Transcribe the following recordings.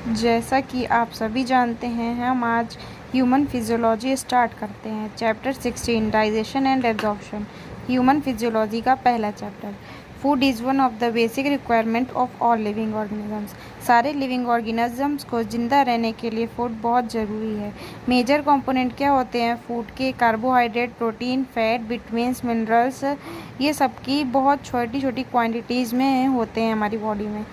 जैसा कि आप सभी जानते हैं, हम आज ह्यूमन फिजियोलॉजी स्टार्ट करते हैं। Chapter 16 digestion and absorption. Human physiology का पहला chapter. Food is one of the basic requirement of all living organisms. सारे लिविंग ऑर्गेनिजम्स को ज़िंदा रहने के लिए फूड बहुत ज़रूरी है। मेजर कंपोनेंट क्या होते हैं फूड के? Carbohydrate, protein, fat, vitamins, minerals, ये सब की बहुत छोटी छोटी क्वांटिटीज़ में होते हैं हमारी बॉडी में।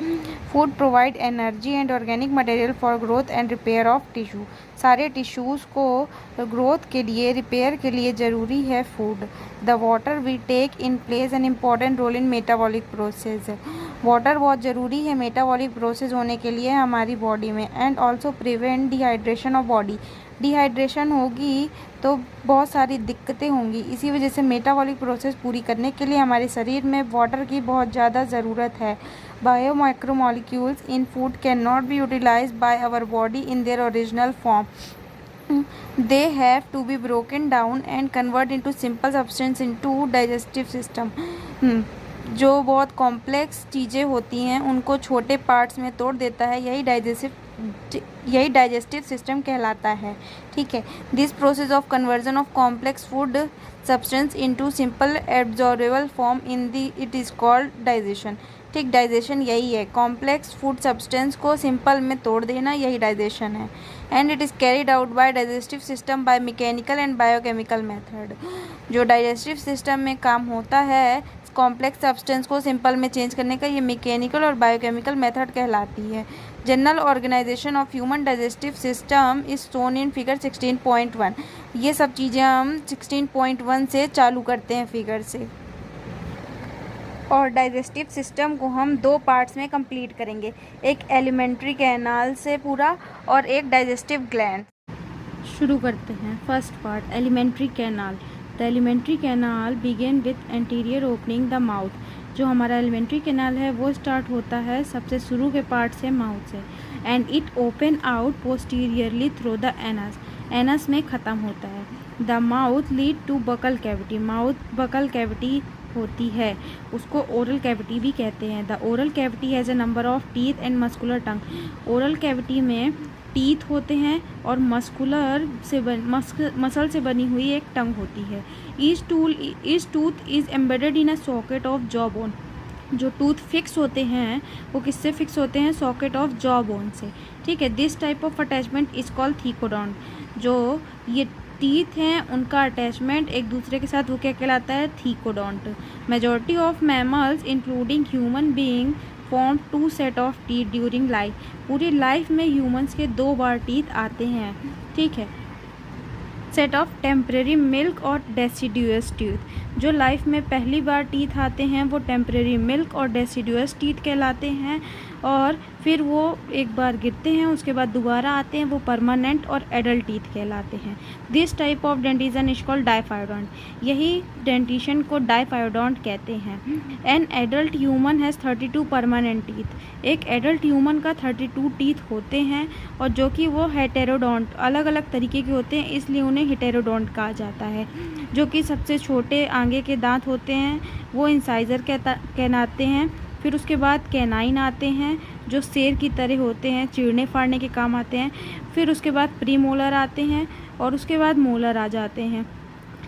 Food provide energy and organic material for growth and repair of tissue. सारे टिश्यूज़ को ग्रोथ के लिए, रिपेयर के लिए ज़रूरी है food. The water we take in place an important role in metabolic process. Water बहुत ज़रूरी है मेटाबॉलिक प्रोसेस होने के लिए हमारी बॉडी में। And also prevent dehydration of body. Dehydration होगी तो बहुत सारी दिक्कतें होंगी। इसी वजह से मेटाबॉलिक प्रोसेस पूरी करने के लिए हमारे शरीर में वाटर की बहुत ज़्यादा ज़रूरत है। Biomolecules in food cannot be utilized by our body in their original form. They have to be broken down and converted into simple substance into digestive system. जो बहुत कॉम्प्लेक्स चीज़ें होती हैं उनको छोटे पार्ट्स में तोड़ देता है, यही डाइजेस्टिव सिस्टम कहलाता है। ठीक है। This process of conversion of complex food substance into simple absorbable form it is called digestion. ठीक, डाइजेशन यही है, कॉम्प्लेक्स फूड सब्सटेंस को सिंपल में तोड़ देना, यही डाइजेशन है। And it is carried out by digestive system by mechanical and biochemical method. जो डाइजेस्टिव सिस्टम में काम होता है कॉम्प्लेक्स सब्सटेंस को सिंपल में चेंज करने का, ये मैकेनिकल और बायोकेमिकल मेथड कहलाती है। General organization of human digestive system is shown in figure 16.1। ये सब चीज़ें हम 16.1 से चालू करते हैं फिगर से। और डाइजेस्टिव सिस्टम को हम दो पार्ट्स में कंप्लीट करेंगे, एक एलिमेंट्री कैनाल से पूरा और एक डाइजेस्टिव ग्लैंड। शुरू करते हैं। First part, alimentary canal. The alimentary canal begin with anterior opening the mouth. जो हमारा एलिमेंट्री कैनाल है वो स्टार्ट होता है सबसे शुरू के पार्ट से, माउथ से। And it open out posteriorly through the anus. Anus में ख़त्म होता है। The mouth lead to buccal cavity. Mouth buccal cavity होती है, उसको ओरल कैविटी भी कहते हैं। The oral cavity has a number of teeth and muscular tongue. Oral cavity में टीथ होते हैं और मसल से बनी हुई एक टंग होती है। Each tooth is embedded in a socket of jaw bone. जो टूथ फिक्स होते हैं वो किससे फिक्स होते हैं? सॉकेट ऑफ जॉ बोन से। ठीक है। This type of attachment is called thecodont. जो ये टीथ हैं उनका अटैचमेंट एक दूसरे के साथ वो क्या कहलाता है? Thecodont. Majority of mammals including human being form 2 set of teeth during life. पूरी लाइफ में ह्यूमंस के 2 बार टीथ आते हैं। ठीक है। सेट ऑफ टेम्परेरी मिल्क और डेसिडुअस टीथ। जो लाइफ में पहली बार टीथ आते हैं वो टेम्परेरी मिल्क और डेसिडुअस टीथ कहलाते हैं, और फिर वो एक बार गिरते हैं उसके बाद दोबारा आते हैं, वो परमानेंट और एडल्ट टीथ कहलाते हैं। This type of dentition is called diphyodont. यही डेंटिशन को डाइफायोडोंट कहते हैं। An adult human has 32 permanent teeth. एक एडल्ट ह्यूमन का 32 टीथ होते हैं, और जो कि वो हेटेरोडोंट, अलग अलग तरीके के होते हैं, इसलिए उन्हें हेटेरोडोंट कहा जाता है। जो कि सबसे छोटे आगे के दांत होते हैं वो इंसाइजर कहलाते हैं। फिर उसके बाद कैनाइन आते हैं जो शेर की तरह होते हैं, चीरने फाड़ने के काम आते हैं। फिर उसके बाद प्रीमोलर आते हैं और उसके बाद मोलर आ जाते हैं।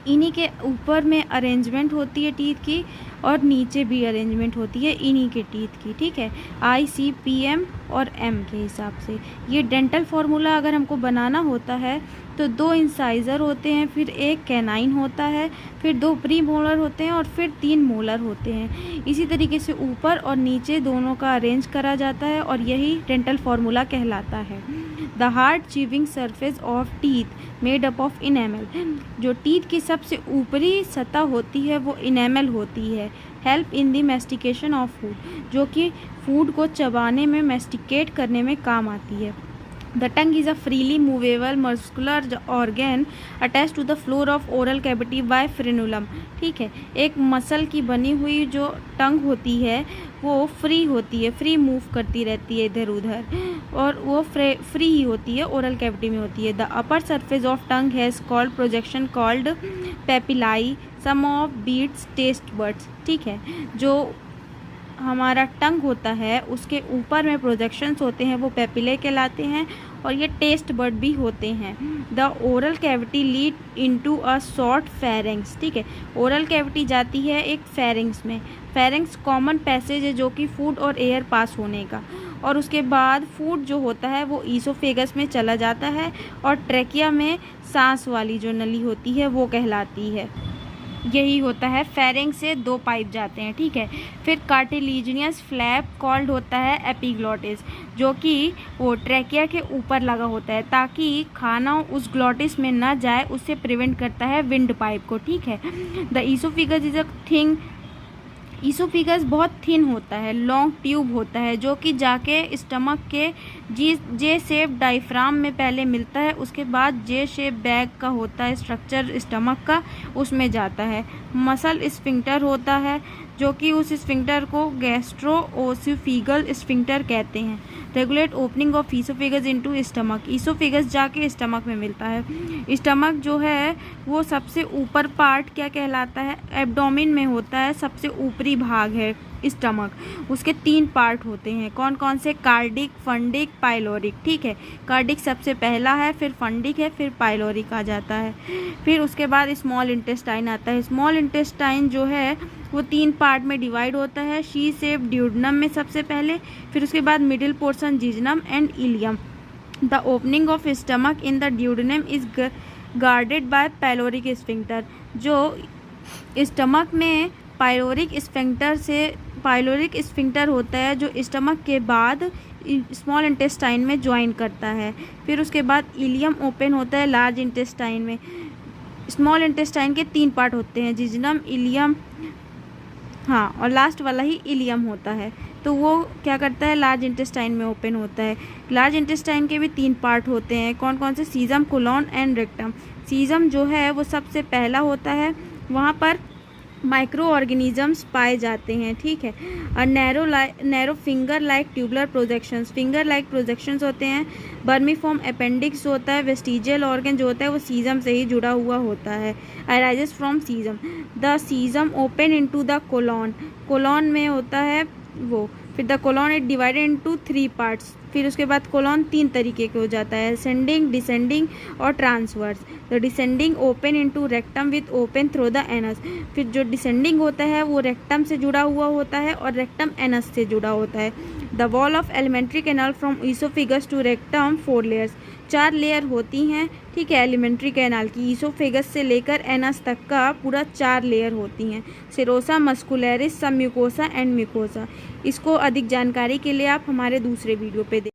इन्हीं के ऊपर में अरेंजमेंट होती है टीथ की, और नीचे भी अरेंजमेंट होती है इन्हीं के टीथ की। ठीक है। ICPM और M के हिसाब से। ये डेंटल फार्मूला अगर हमको बनाना होता है तो 2 इंसाइजर होते हैं, फिर एक कैनाइन होता है, फिर 2 प्री मोलर होते हैं, और फिर 3 मोलर होते हैं। इसी तरीके से ऊपर और नीचे दोनों का अरेंज करा जाता है, और यही डेंटल फार्मूला कहलाता है। The hard chewing surface of teeth made up of enamel. जो टीथ की सबसे ऊपरी सतह होती है वो इनेमल होती है। Help in the mastication of food, जो कि फूड को चबाने में, मैस्टिकेट करने में काम आती है। The tongue is a freely movable muscular organ attached to the floor of oral cavity by frenulum। ठीक है। एक मसल की बनी हुई जो टंग होती है वो फ्री होती है, फ्री मूव करती रहती है इधर उधर, और वो फ्री ही होती है, ओरल कैविटी में होती है। The upper surface of tongue has called projection called papillae, some of beats taste buds. ठीक है। जो हमारा टंग होता है उसके ऊपर में प्रोजेक्शंस होते हैं, वो पेपिले कहलाते हैं, और ये टेस्ट बड भी होते हैं। The oral cavity lead into a short pharynx, ठीक है, ओरल कैविटी जाती है एक फेरेंक्स में। फेरेंक्स कॉमन पैसेज है जो कि फूड और एयर पास होने का, और उसके बाद फूड जो होता है वो ईसोफेगस में चला जाता है, और ट्रेकिया में सांस वाली जो नली होती है वो कहलाती है। यही होता है, फेरेंक्स से 2 पाइप जाते हैं, ठीक है। फिर कार्टिलेजिनियस फ्लैप कॉल्ड होता है एपिग्लॉटिस, जो कि वो ट्रेकिया के ऊपर लगा होता है ताकि खाना उस ग्लॉटिस में ना जाए, उससे प्रिवेंट करता है विंड पाइप को, ठीक है। The oesophagus is a thing, oesophagus बहुत थिन होता है, लॉन्ग ट्यूब होता है जो कि जाके स्टमक के जे शेप डायफ्राम में पहले मिलता है, उसके बाद जे शेप बैग का होता है स्ट्रक्चर स्टमक का, उसमें जाता है। मसल स्फिंक्टर होता है जो कि उस स्फिंक्टर को गैस्ट्रोओसिफिगल स्फिंक्टर कहते हैं। Regulate opening of oesophagus into stomach, oesophagus जाके स्टमक में मिलता है। स्टमक जो है वो सबसे ऊपर पार्ट क्या कहलाता है, एब्डोमेन में होता है, सबसे ऊपरी भाग है स्टमक। उसके 3 पार्ट होते हैं, कौन कौन से, कार्डिक, फंडिक, पाइलोरिक, ठीक है। कार्डिक सबसे पहला है, फिर फंडिक है, फिर पाइलोरिक आ जाता है। फिर उसके बाद स्मॉल इंटेस्टाइन आता है। स्मॉल इंटेस्टाइन जो है वो 3 पार्ट में डिवाइड होता है, शी शेप ड्यूडनम में सबसे पहले, फिर उसके बाद middle portion jejunum and ileum. The opening of stomach in the duodenum is guarded by pyloric sphincter, जो स्टमक में पाइलोरिक स्फिंक्टर होता है जो स्टमक के बाद स्मॉल इंटेस्टाइन में ज्वाइन करता है। फिर उसके बाद इलियम ओपन होता है लार्ज इंटेस्टाइन में। स्मॉल इंटेस्टाइन के 3 पार्ट होते हैं, जिजनम, इलियम, हाँ, और लास्ट वाला ही इलियम होता है। तो वो क्या करता है, लार्ज इंटेस्टाइन में ओपन होता है। लार्ज इंटेस्टाइन के भी 3 पार्ट होते हैं, कौन कौन से, caecum, colon and rectum. Caecum जो है वो सबसे पहला होता है, वहाँ पर माइक्रो ऑर्गेनिजम्स पाए जाते हैं, ठीक है। और narrow finger like tubular projections, finger like projections होते हैं। बर्मीफॉर्म अपेंडिक्स जो होता है, वेस्टिजियल ऑर्गन जो होता है वो सीजम से ही जुड़ा हुआ होता है, arises from caesium. The caesium open into the colon, colon में होता है वो। फिर the colon is divided into 3 parts, फिर उसके बाद कोलॉन 3 तरीके के हो जाता है, असेंडिंग, डिसेंडिंग और transverse. The descending open into rectum with open through the anus, फिर जो डिसेंडिंग होता है वो रेक्टम से जुड़ा हुआ होता है और रेक्टम एनस से जुड़ा होता है। The wall of alimentary canal from oesophagus to rectum 4 layers, 4 layer होती हैं, ठीक है, एलिमेंट्री कैनाल की। ईसोफेगस से लेकर एनस तक का पूरा 4 लेयर होती हैं, सेरोसा, मस्कुलरिस, सब म्यूकोसा एंड म्यूकोसा। इसको अधिक जानकारी के लिए आप हमारे दूसरे वीडियो पे